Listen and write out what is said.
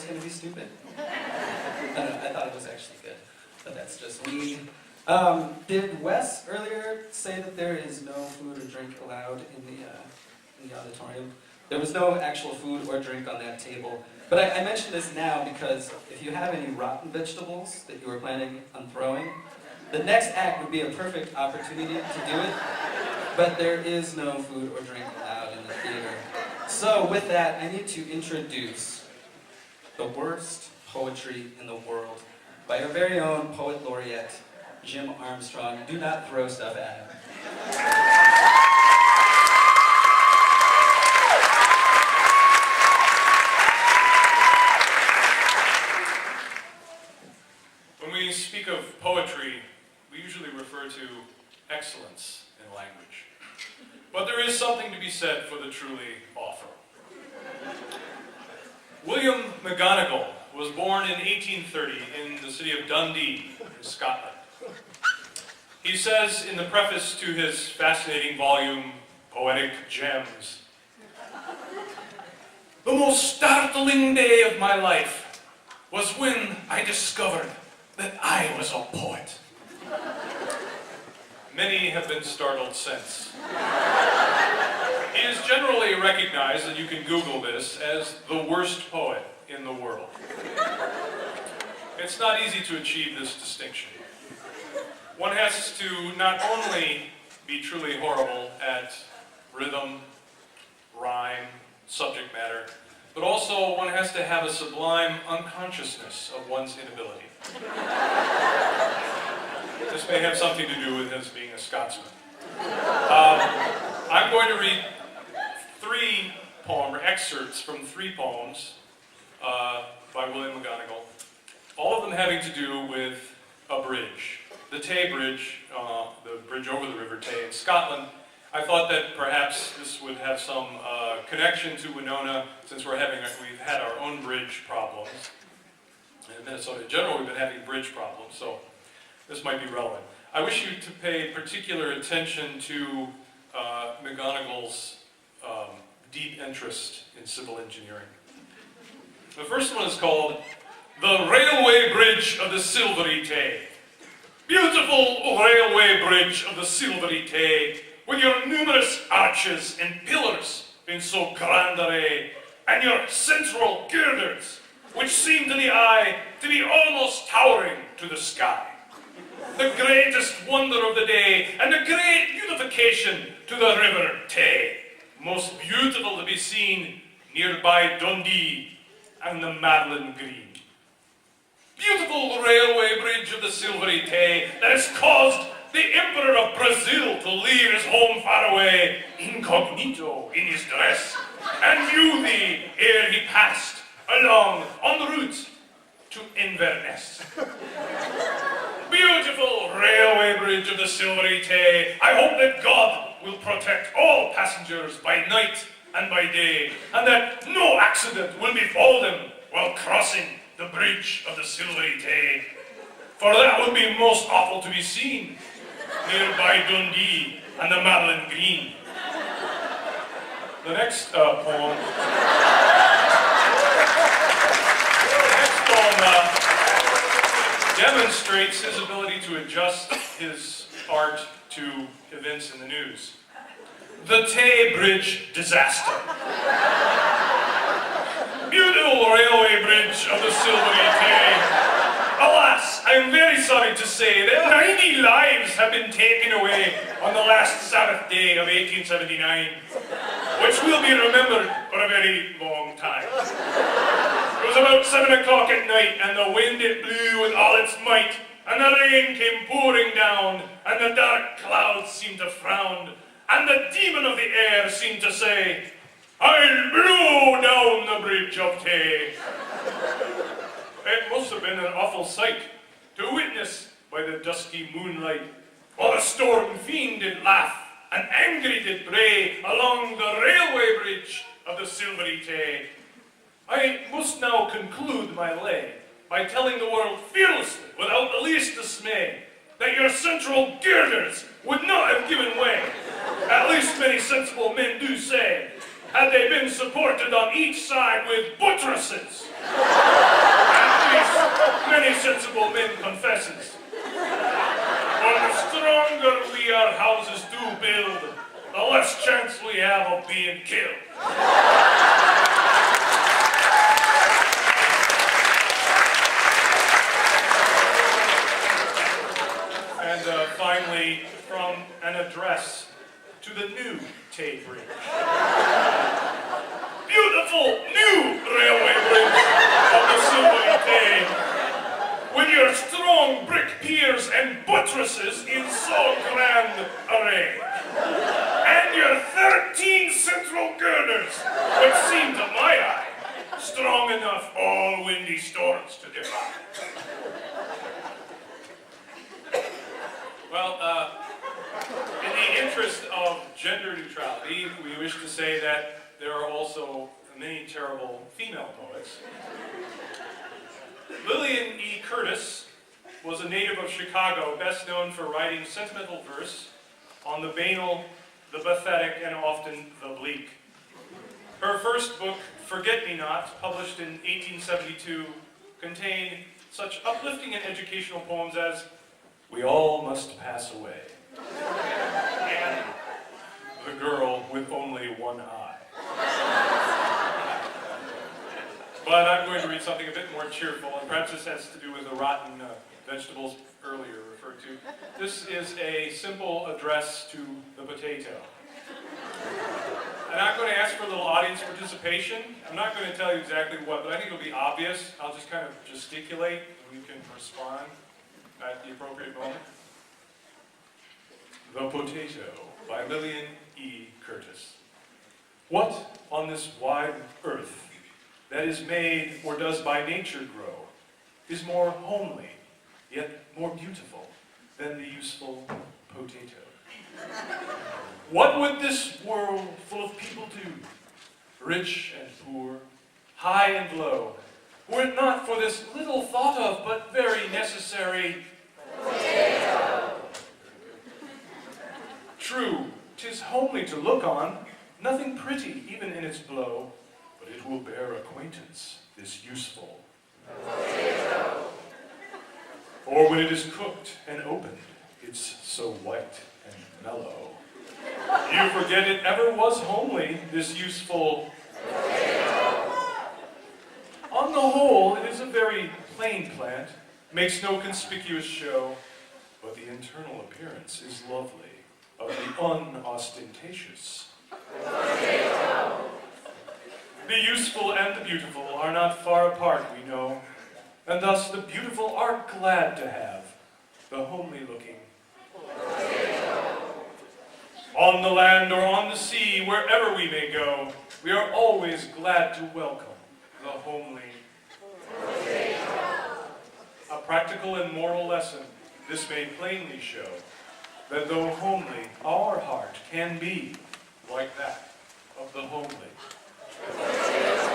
going to be stupid. I don't know, I thought it was actually good, but that's just me. Did Wes earlier say that there is no food or drink allowed in the auditorium? There was no actual food or drink on that table. But I mention this now because if you have any rotten vegetables that you were planning on throwing, the next act would be a perfect opportunity to do it. But there is no food or drink allowed in the theater. So with that, I need to introduce the worst poetry in the world by our very own poet laureate, Jim Armstrong. Do not throw stuff at him. When we speak of poetry, we usually refer to excellence in language. But there is something to be said for the truly awful. William McGonagall was born in 1830 in the city of Dundee, in Scotland. He says in the preface to his fascinating volume, Poetic Gems, "The most startling day of my life was when I discovered that I was a poet." Many have been startled since. He is generally recognized, and you can Google this, as the worst poet in the world. It's not easy to achieve this distinction. One has to not only be truly horrible at rhythm, rhyme, subject matter, but also one has to have a sublime unconsciousness of one's inability. This may have something to do with his being a Scotsman. I'm going to read excerpts from 3 poems by William McGonagall, all of them having to do with a bridge. The Tay Bridge, the bridge over the River Tay in Scotland. I thought that perhaps this would have some connection to Winona, since we've had our own bridge problems. In Minnesota in general, we've been having bridge problems, so this might be relevant. I wish you to pay particular attention to McGonagall's deep interest in civil engineering. The first one is called "The Railway Bridge of the Silvery Tay." Beautiful railway bridge of the Silvery Tay, with your numerous arches and pillars in so grand array, and your central girders, which seem to the eye to be almost towering to the sky. The greatest wonder of the day, and the great beautification to the River Tay, most beautiful to be seen nearby Dundee and the Madeline Green. Beautiful railway bridge of the Silvery Tay that has caused the Emperor of Brazil to leave his home far away, incognito in his dress, and view thee ere he passed along on the route to Inverness. Beautiful railway bridge of the Silvery Tay, I hope that God will protect all passengers by night and by day, and that no accident will befall them while crossing the bridge of the Silvery Tay, for that would be most awful to be seen nearby Dundee and the Madeline Green. The next poem demonstrates his ability to adjust his art to events in the news. The Tay Bridge Disaster. Beautiful railway bridge of the Silvery Tay. Alas, I am very sorry to say that 90 lives have been taken away on the last Sabbath day of 1879, which will be remembered for a very long time. It was about 7 o'clock at night, and the wind it blew with all its might, and the rain came pouring down, and the dark clouds seemed to frown, and the demon of the air seemed to say, "I'll blow down the bridge of Tay." It must have been an awful sight to witness by the dusky moonlight, while the storm fiend did laugh, and angry did bray along the railway bridge of the Silvery Tay. I must now conclude my lay by telling the world fearlessly, without the least dismay, that your central girders would not have given way. At least many sensible men do say. had they been supported on each side with buttresses. At least many sensible men confesses. For the stronger we our houses do build, the less chance we have of being killed. And finally, from an address to the new Tay Bridge. Beautiful new railway bridge of the Silver Tay, with your strong brick piers and buttresses in so grand array, and your 13 central girders, which seem to my eye strong enough all windy storms to defy. Well, in the interest of gender neutrality, we wish to say that there are also many terrible female poets. Lillian E. Curtis was a native of Chicago, best known for writing sentimental verse on the banal, the pathetic, and often the bleak. Her first book, Forget-Me-Not, published in 1872, contained such uplifting and educational poems as We All Must Pass Away, and The Girl with Only One Eye. But I'm going to read something a bit more cheerful, and perhaps this has to do with the rotten vegetables earlier referred to. This is a simple address to the potato. And I'm going to ask for a little audience participation. I'm not going to tell you exactly what, but I think it'll be obvious. I'll just kind of gesticulate, and you can respond at the appropriate moment. The Potato by Lillian E. Curtis. What on this wide earth that is made or does by nature grow is more homely, yet more beautiful than the useful potato? What would this world full of people do, rich and poor, high and low, were it not for this little thought of but very necessary potato? True, 'tis homely to look on, nothing pretty even in its blow, but it will bear acquaintance, this useful potato. For when it is cooked and opened, it's so white and mellow. You forget it ever was homely, this useful potato. On the whole, it is a very plain plant, makes no conspicuous show, but the internal appearance is lovely, of the unostentatious potato. The useful and the beautiful are not far apart, we know, and thus the beautiful are glad to have the homely-looking potato. On the land or on the sea, wherever we may go, we are always glad to welcome the homely potato. A practical and moral lesson, this may plainly show that though homely, our heart can be like that of the homely potato.